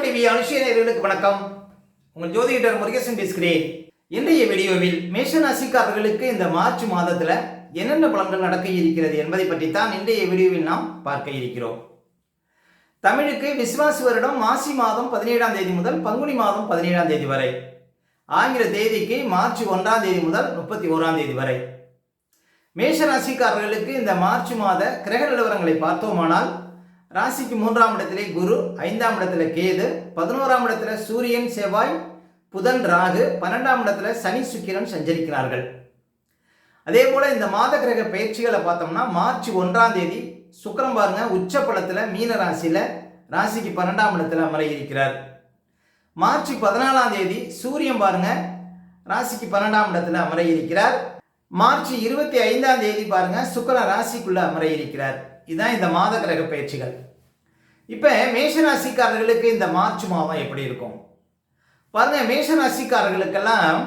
TV அனுஷிய நேயர்களுக்கு வணக்கம். உங்கள் ஜோதிடர் முருகேசன் பேசுகிறேன். இன்றைய வீடியோவில் மேஷ ராசிக்காரர்களுக்கு இந்த மார்ச் மாதத்தில் என்னென்ன பலன்கள் நடக்க இருக்கிறது என்பதை பற்றித்தான் இன்றைய வீடியோவில் நாம் பார்க்க இருக்கிறோம். தமிழுக்கு விஸ்வாசி வருடம் மாசி மாதம் 17ஆம் தேதி முதல் பங்குனி மாதம் 17ஆம் தேதி வரை, ஆங்கில தேதிக்கு மார்ச் 1ஆம் தேதி முதல் 31ஆம் தேதி வரை. மேஷ ராசிக்காரர்களுக்கு இந்த மார்ச் மாத கிரக நிலவரங்களை பார்த்தோமானால், ராசிக்கு 3ஆம் இடத்திலே குரு, 5ஆம் இடத்துல கேது, 11ஆம் இடத்துல சூரியன், செவ்வாய், புதன், ராகு, 12ஆம் இடத்துல சனி, சுக்கிரன் சஞ்சரிக்கிறார்கள். அதே போல இந்த மாத கிரக பயிற்சிகளை பார்த்தோம்னா, மார்ச் 1ஆம் தேதி சுக்கிரன் பாருங்க உச்ச பலத்துல மீன ராசியில ராசிக்கு 12ஆம் இடத்துல அமர இருக்கிறார். மார்ச் 14ஆம் தேதி சூரியன் பாருங்க ராசிக்கு 12ஆம் இடத்துல அமர இருக்கிறார். மார்ச் 25ஆம் தேதி பாருங்க சுக்கிரன் ராசிக்குள்ள அமர இருக்கிறார். இதுதான் இந்த மாத கிரக பயிற்சிகள். இப்போ மேஷ ராசிக்காரர்களுக்கு இந்த மார்ச் மாதம் எப்படி இருக்கும் பாருங்க. மேஷ ராசிக்காரர்களுக்கெல்லாம்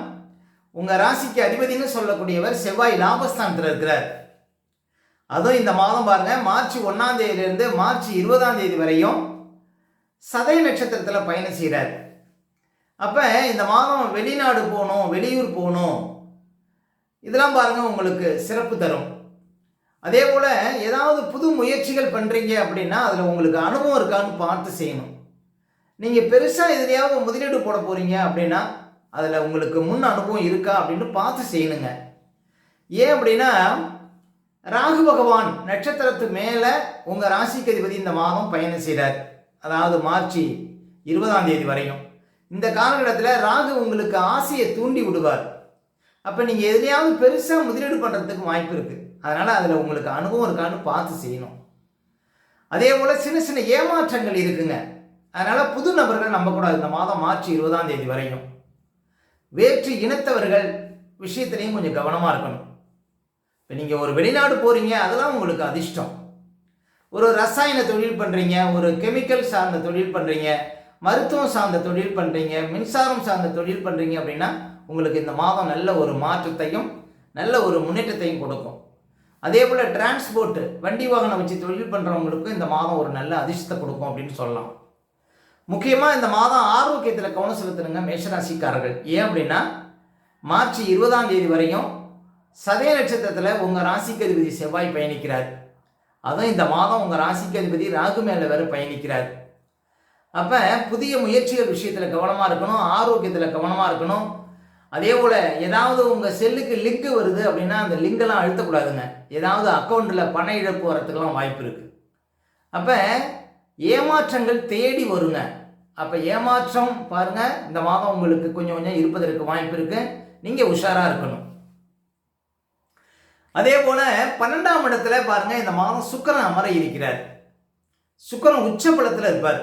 உங்க ராசிக்கு அதிபதினு சொல்லக்கூடியவர் செவ்வாய் லாபஸ்தானத்தில் இருக்கிறார். அதுவும் இந்த மாதம் பாருங்க மார்ச் 1ஆம் தேதியிலிருந்து மார்ச் 20ஆம் தேதி வரையும் சதய நட்சத்திரத்தில் பயணம் செய்கிறார். அப்போ இந்த மாதம் வெளிநாடு போகணும், வெளியூர் போகணும், இதெல்லாம் பாருங்க உங்களுக்கு சிறப்பு தரும். அதே போல் ஏதாவது புது முயற்சிகள் பண்ணுறீங்க அப்படின்னா அதில் உங்களுக்கு அனுபவம் இருக்கான்னு பார்த்து செய்யணும். நீங்கள் பெருசாக எதுலையாவது முதலீடு போட போகிறீங்க அப்படின்னா அதில் உங்களுக்கு முன் அனுபவம் இருக்கா அப்படின்னு பார்த்து செய்யணுங்க. ஏன் அப்படின்னா ராகு பகவான் நட்சத்திரத்து மேலே உங்கள் ராசிக்கு அதிபதி இந்த மாதம் பயணம் செய்கிறார். அதாவது மார்ச் 20ஆம் தேதி வரையும் இந்த காலகட்டத்தில் ராகு உங்களுக்கு ஆசையை தூண்டி விடுவார். அப்போ நீங்கள் எதுலையாவது பெருசாக முதலீடு பண்ணுறதுக்கு வாய்ப்பு இருக்குது. அதனால் அதில் உங்களுக்கு அனுபவம் இருக்கான்னு பார்த்து செய்யணும். அதே போல் சின்ன சின்ன ஏமாற்றங்கள் இருக்குங்க. அதனால் புது நபர்கள் நம்பக்கூடாது இந்த மாதம் மார்ச் 20ஆம் தேதி வரையும். வேற்று இனத்தவர்கள் விஷயத்துலையும் கொஞ்சம் கவனமாக இருக்கணும். இப்போ நீங்கள் ஒரு வெளிநாடு போகிறீங்க, அதெல்லாம் உங்களுக்கு அதிர்ஷ்டம். ஒரு ரசாயன தொழில் பண்ணுறீங்க, ஒரு கெமிக்கல் சார்ந்த தொழில் பண்ணுறீங்க, மருத்துவம் சார்ந்த தொழில் பண்ணுறீங்க, மின்சாரம் சார்ந்த தொழில் பண்ணுறீங்க அப்படின்னா உங்களுக்கு இந்த மாதம் நல்ல ஒரு மாற்றத்தையும் நல்ல ஒரு முன்னேற்றத்தையும் கொடுக்கும். அதே போல் டிரான்ஸ்போர்ட் வண்டி வாகனம் வச்சு தொழில் பண்ணுறவங்களுக்கும் இந்த மாதம் ஒரு நல்ல அதிர்ஷ்டத்தை கொடுக்கும் அப்படின்னு சொல்லலாம். முக்கியமாக இந்த மாதம் ஆரோக்கியத்தில் கவனம் செலுத்தணுங்க மேஷராசிக்காரர்கள். ஏன் அப்படின்னா மார்ச் 20ஆம் தேதி வரையும் சதய நட்சத்திரத்தில் உங்கள் ராசிக்கு அதிபதி செவ்வாய் பயணிக்கிறார். அதுவும் இந்த மாதம் உங்கள் ராசிக்கு அதிபதி ராகு மேலே வேறு பயணிக்கிறார். அப்போ புதிய முயற்சிகள் விஷயத்தில் கவனமாக இருக்கணும், ஆரோக்கியத்தில் கவனமாக இருக்கணும். அதே போல் ஏதாவது உங்கள் செல்லுக்கு லிங்க் வருது அப்படின்னா அந்த லிங்கெல்லாம் அழுத்தக்கூடாதுங்க. ஏதாவது அக்கௌண்ட்டில் பண இழப்பு வரத்துக்கெல்லாம் வாய்ப்பு இருக்குது. அப்போ ஏமாற்றங்கள் தேடி வருங்க. அப்போ ஏமாற்றம் பாருங்கள் இந்த மாதம் உங்களுக்கு கொஞ்சம் கொஞ்சம் இருப்பதற்கு வாய்ப்பு இருக்குது. நீங்கள் உஷாராக இருக்கணும். அதே போல் 12ஆம் இடத்துல பாருங்கள் இந்த மாதம் சுக்கிரன் அமர இருக்கிறார். சுக்கிரன் உச்ச பலத்தில் இருப்பார்.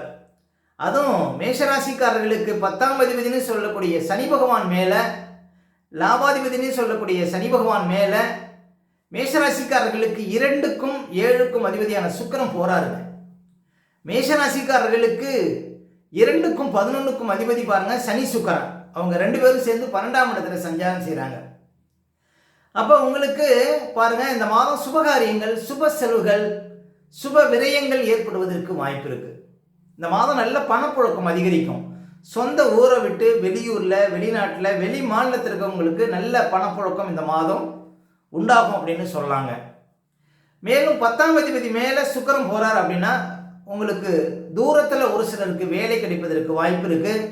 அதுவும் மேஷராசிக்காரர்களுக்கு 10ஆம் அதிபதினு சொல்லக்கூடிய சனி பகவான் மேலே, லாபாதிபதினு சொல்லக்கூடிய சனி பகவான் மேலே மேஷராசிக்காரர்களுக்கு 2க்கும் 7க்கும் அதிபதியான சுக்கிரன் போறாருங்க. மேஷராசிக்காரர்களுக்கு 2க்கும் 11க்கும் அதிபதி பாருங்க சனி சுக்கிரன், அவங்க 2 பேரும் சேர்ந்து 12ஆம் இடத்துல சஞ்சாரம் செய்கிறாங்க. அப்போ உங்களுக்கு பாருங்க இந்த மாதம் சுபகாரியங்கள், சுப செலவுகள், சுப விரயங்கள் ஏற்படுவதற்கு வாய்ப்பு இருக்கு. இந்த மாதம் நல்ல பணப்புழக்கம் அதிகரிக்கும். சொந்த ஊரை விட்டு வெளியூரில், வெளிநாட்டில், வெளி மாநிலத்தில் இருக்கவங்களுக்கு நல்ல பணப்புழக்கம் இந்த மாதம் உண்டாகும் அப்படின்னு சொல்லலாங்க. மேலும் 10ஆம் அதிபதி மேலே சுக்கிரன் போகிறார் அப்படின்னா உங்களுக்கு தூரத்தில் ஒரு சிலருக்கு வேலை கிடைப்பதற்கு வாய்ப்பு இருக்குது.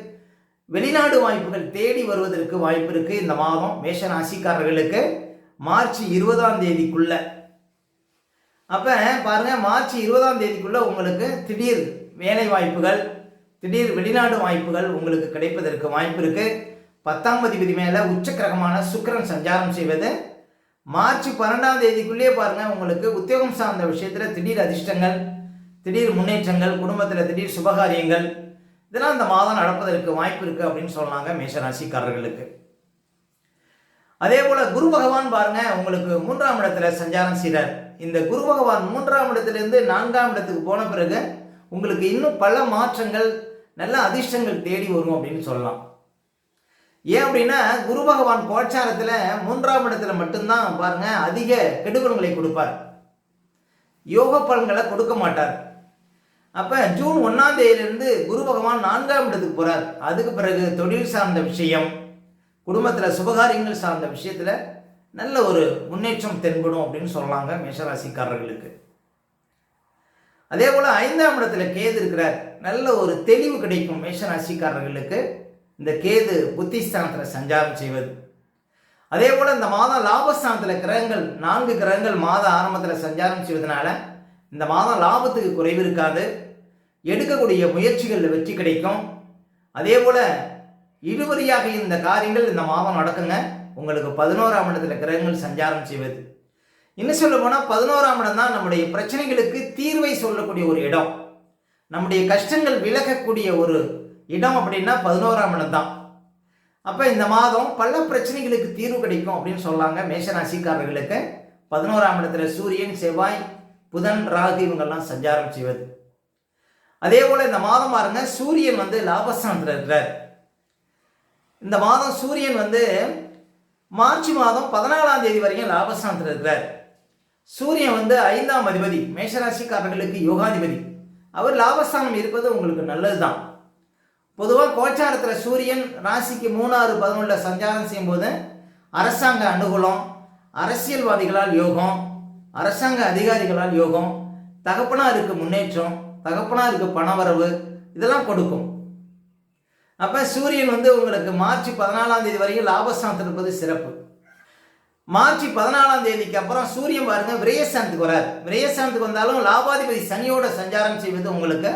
வெளிநாடு வாய்ப்புகள் தேடி வருவதற்கு வாய்ப்பு இருக்குது இந்த மாதம் மேஷ ராசிக்காரர்களுக்கு மார்ச் 20ஆம் தேதிக்குள்ள. அப்போ பாருங்கள் மார்ச் 20ஆம் தேதிக்குள்ள உங்களுக்கு திடீர் வேலை வாய்ப்புகள், திடீர் வெளிநாடு வாய்ப்புகள் உங்களுக்கு கிடைப்பதற்கு வாய்ப்பு இருக்குது. 10ஆம் அதிபதி மேலே உச்சக்கிரகமான சுக்கிரன் சஞ்சாரம் செய்வது மார்ச் 12ஆம் தேதிக்குள்ளேயே பாருங்கள் உங்களுக்கு உத்தியோகம் சார்ந்த விஷயத்தில் திடீர் அதிர்ஷ்டங்கள், திடீர் முன்னேற்றங்கள், குடும்பத்தில் திடீர் சுபகாரியங்கள் இதெல்லாம் இந்த மாதம் நடப்பதற்கு வாய்ப்பு இருக்குது அப்படின்னு சொன்னாங்க மேஷராசிக்காரர்களுக்கு. அதே போல் குரு பகவான் பாருங்க உங்களுக்கு 3ஆம் இடத்துல சஞ்சாரம் செய்கிறார். இந்த குரு பகவான் 3ஆம் இடத்துலேருந்து 4ஆம் இடத்துக்கு போன பிறகு உங்களுக்கு இன்னும் பல மாற்றங்கள், நல்ல அதிர்ஷ்டங்கள் தேடி வரும் அப்படின்னு சொல்லலாம். ஏன் அப்படின்னா குரு பகவான் கோச்சாரத்தில் 3ஆம் இடத்துல மட்டும்தான் பாருங்க அதிக கெடுபலன்களை கொடுப்பார், யோக பலன்களை கொடுக்க மாட்டார். அப்போ ஜூன் 1ஆம் தேதியிலிருந்து குரு பகவான் 4ஆம் இடத்துக்கு போகிறார். அதுக்கு பிறகு தொழில் சார்ந்த விஷயம், குடும்பத்தில் சுபகாரியங்கள் சார்ந்த விஷயத்தில் நல்ல ஒரு முன்னேற்றம் தென்படும் அப்படின்னு சொல்லலாங்க மேஷராசிக்காரர்களுக்கு. அதே போல் 5ஆம் இடத்துல கேது இருக்கிறார். நல்ல ஒரு தெளிவு கிடைக்கும் மேஷராசிக்காரர்களுக்கு இந்த கேது புத்திஸ்தானத்தில் சஞ்சாரம் செய்வது. அதே போல் இந்த மாதம் லாபஸ்தானத்தில் கிரகங்கள் 4 கிரகங்கள் மாத ஆரம்பத்தில் சஞ்சாரம் செய்வதனால இந்த மாதம் லாபத்துக்கு குறைவு இருக்காது. எடுக்கக்கூடிய முயற்சிகளில் வெற்றி கிடைக்கும். அதே போல் இழுபறியாக இந்த காரியங்கள் இந்த மாதம் நடக்குங்க. உங்களுக்கு 11ஆம் இடத்துல கிரகங்கள் சஞ்சாரம் செய்வது. இன்னும் சொல்ல போனால் 11ஆம் இடம் தான் நம்முடைய பிரச்சனைகளுக்கு தீர்வை சொல்லக்கூடிய ஒரு இடம். நம்முடைய கஷ்டங்கள் விலகக்கூடிய ஒரு இடம் அப்படின்னா 11ஆம் இடம் தான். அப்போ இந்த மாதம் பல பிரச்சனைகளுக்கு தீர்வு கிடைக்கும் அப்படின்னு சொல்லாங்க மேஷராசிக்காரர்களுக்கு. 11ஆம் இடத்துல சூரியன், செவ்வாய், புதன், ராகு இவங்கெல்லாம் சஞ்சாரம் செய்வது. அதே போல் இந்த மாதம் பாருங்க, சூரியன் லாபஸ்தானத்தில் இருக்கிறார். இந்த மாதம் சூரியன் மார்ச் மாதம் 14ஆம் தேதி வரைக்கும் லாபஸ்தானத்தில் இருக்கிறார். சூரியன் 5ஆம் அதிபதி, மேஷராசிக்காரர்களுக்கு யோகாதிபதி. அவர் லாபஸ்தானம் இருப்பது உங்களுக்கு நல்லது தான். பொதுவாக கோச்சாரத்தில் சூரியன் ராசிக்கு 3, 6, 11 சஞ்சாரம் செய்யும்போது அரசாங்க அனுகூலம், அரசியல்வாதிகளால் யோகம், அரசாங்க அதிகாரிகளால் யோகம், தகப்பனாருக்கு முன்னேற்றம், தகப்பனாருக்கு பணவரவு இதெல்லாம் கொடுக்கும். அப்போ சூரியன் உங்களுக்கு மார்ச் 14ஆம் தேதி வரைக்கும் லாபஸ்தானத்தில் இருப்பது சிறப்பு. மார்ச் 14ஆம் தேதிக்கு அப்புறம் சூரியன் பாருங்க விரயஸ்தானத்துக்கு வரார். விரயஸ்தானத்துக்கு வந்தாலும் லாபாதிபதி சனியோட சஞ்சாரம் செய்வது உங்களுக்கு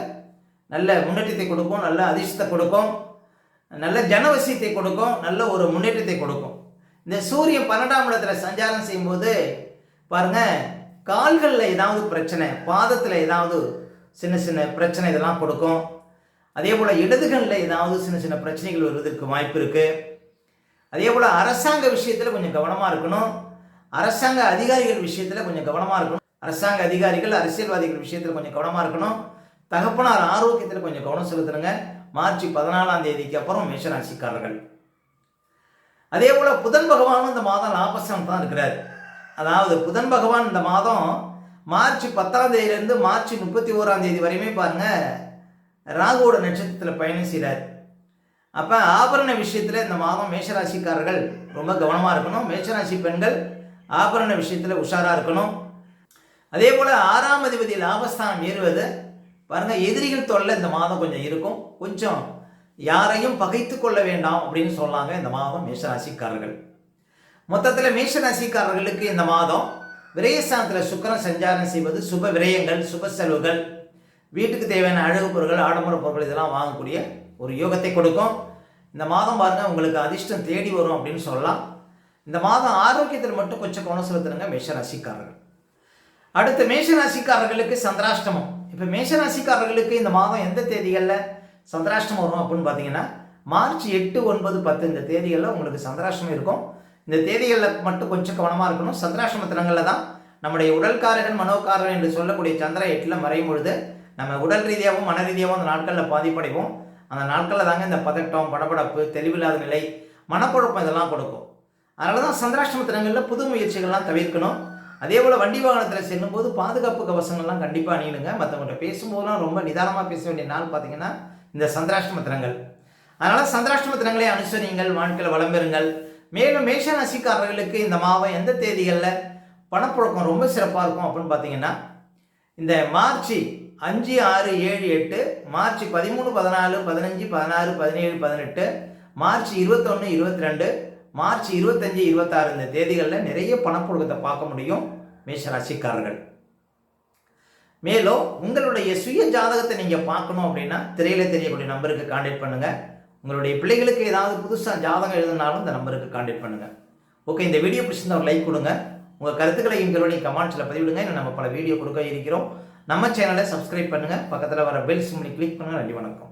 நல்ல முன்னேற்றத்தை கொடுக்கும், நல்ல அதிர்ஷ்டத்தை கொடுக்கும், நல்ல ஜனவசியத்தை கொடுக்கும், நல்ல ஒரு முன்னேற்றத்தை கொடுக்கும். இந்த சூரியன் 12ஆம் இடத்துல சஞ்சாரம் செய்யும்போது பாருங்க, கால்களில் ஏதாவது பிரச்சனை, பாதத்தில் ஏதாவது சின்ன சின்ன பிரச்சனை இதெல்லாம் கொடுக்கும். அதே போல் இடதுகளில் ஏதாவது சின்ன சின்ன பிரச்சனைகள் வருவதற்கு வாய்ப்பு இருக்குது. அதே போல் அரசாங்க விஷயத்தில் கொஞ்சம் கவனமாக இருக்கணும். அரசாங்க அதிகாரிகள் விஷயத்தில் கொஞ்சம் கவனமாக இருக்கணும். அரசாங்க அதிகாரிகள், அரசியல்வாதிகள் விஷயத்தில் கொஞ்சம் கவனமாக இருக்கணும். தகப்பனார் ஆரோக்கியத்தில் கொஞ்சம் கவனம் செலுத்தணுங்க மார்ச் 14ஆம் தேதிக்கு அப்புறம் மேஷராசிக்காரர்கள். அதே போல் புதன் பகவானும் இந்த மாதம் லாபஸ்தானம் தான் இருக்கிறார். அதாவது புதன் பகவான் இந்த மாதம் மார்ச் 10ஆம் தேதியிலிருந்து மார்ச் 31ஆம் தேதி வரையுமே பாருங்க ராகுவோட நட்சத்திரத்தில் பயணம் செய்கிறார். அப்போ ஆபரண விஷயத்தில் இந்த மாதம் மேஷராசிக்காரர்கள் ரொம்ப கவனமாக இருக்கணும். மேஷராசி பெண்கள் ஆபரண விஷயத்தில் உஷாராக இருக்கணும். அதே போல் 6ஆம் அதிபதி லாபஸ்தானம் ஏறுவது பாருங்க, எதிரிகள் தொல்லை இந்த மாதம் கொஞ்சம் இருக்கும். கொஞ்சம் யாரையும் பகைத்து கொள்ள வேண்டாம் அப்படின்னு சொல்லாங்க இந்த மாதம் மேஷராசிக்காரர்கள். மொத்தத்தில் மேஷராசிக்காரர்களுக்கு இந்த மாதம் விரயஸ்தானத்தில் சுக்கிரன் சஞ்சாரம் செய்வது சுப விரயங்கள், சுப செலவுகள், வீட்டுக்கு தேவையான அழகு பொருட்கள், ஆடம்பர பொருட்கள் இதெல்லாம் வாங்கக்கூடிய ஒரு யோகத்தை கொடுக்கும். இந்த மாதம் பாருங்கள் உங்களுக்கு அதிர்ஷ்டம் தேடி வரும் அப்படின்னு சொல்லலாம். இந்த மாதம் ஆரோக்கியத்தில் மட்டும் கொஞ்சம் கவனம் செலுத்துறங்க மேஷராசிக்காரர்கள். அடுத்து மேஷராசிக்காரர்களுக்கு சந்திராஷ்டமம். இப்போ மேஷராசிக்காரர்களுக்கு இந்த மாதம் எந்த தேதிகளில் சந்திராஷ்டமம் வரும் அப்படின்னு பார்த்தீங்கன்னா மார்ச் 8, 9, 10 இந்த தேதிகளில் உங்களுக்கு சந்திராஷ்டமம் இருக்கும். இந்த தேதிகளில் மட்டும் கொஞ்சம் கவனமாக இருக்கணும். சந்திராஷ்டம தினங்களில் தான் நம்முடைய உடல்காரகன் மனோகாரகன் என்று சொல்லக்கூடிய சந்திரன் 8 மறையும் பொழுது நம்ம உடல் ரீதியாகவும் மன ரீதியாகவும் அந்த நாட்களில் பாதிப்படைவோம். அந்த நாட்களில் தாங்க இந்த பதட்டம், படபடப்பு, தெளிவில்லாத நிலை, மனக்குழப்பம் இதெல்லாம் கொடுக்கும். அதனால தான் சந்திராஷ்டம தினங்களில் புது முயற்சிகள்லாம் தவிர்க்கணும். அதே போல் வண்டி வாகனத்தில் செல்லும்போது பாதுகாப்பு கவசங்கள்லாம் கண்டிப்பாக அணியணுங்க. மற்றவங்கள்ட்ட பேசும்போதெல்லாம் ரொம்ப நிதானமாக பேச வேண்டிய நாள் பார்த்தீங்கன்னா இந்த சந்திராஷ்டம தினங்கள். அதனால் சந்திராஷ்டம தினங்களை அனுசரியுங்கள், வாழ்க்கையில் வளம் பெறுங்கள். மேலும் மேஷராசிக்காரர்களுக்கு இந்த மாதம் எந்த தேதிகளில் பணப்புழக்கம் ரொம்ப சிறப்பாக இருக்கும் அப்படின்னு பார்த்தீங்கன்னா இந்த மார்ச் 5, 6, 7, 8, மார்ச் 13, 14, 15, 16, 17, 18, மார்ச் 21, 22, மார்ச் 25, 26 இந்த தேதிகளில் நிறைய பணப்புழக்கத்தை பார்க்க முடியும் மேஷராசிக்காரர்கள். மேலும் உங்களுடைய சுய ஜாதகத்தை நீங்கள் பார்க்கணும் அப்படின்னா திரையில் தெரியக்கூடிய நம்பருக்கு கான்டாக்ட் பண்ணுங்கள். உங்களுடைய பிள்ளைகளுக்கு ஏதாவது புதுசாக ஜாதகம் எழுதினாலும் இந்த நம்பருக்கு கான்டாக்ட் பண்ணுங்கள். ஓகே, இந்த வீடியோ பிடிச்சிருந்தா ஒரு லைக் கொடுங்க. உங்கள் கருத்துக்களை எங்களுடைய கமெண்ட்ஸில் பதிவிடுங்க. இன்னும் நம்ம பல வீடியோ கொடுக்க இருக்கிறோம். நம்ம சேனலை சப்ஸ்கிரைப் பண்ணுங்கள். பக்கத்தில் வர பெல் சிம்லி கிளிக் பண்ணுங்கள். நன்றி, வணக்கம்.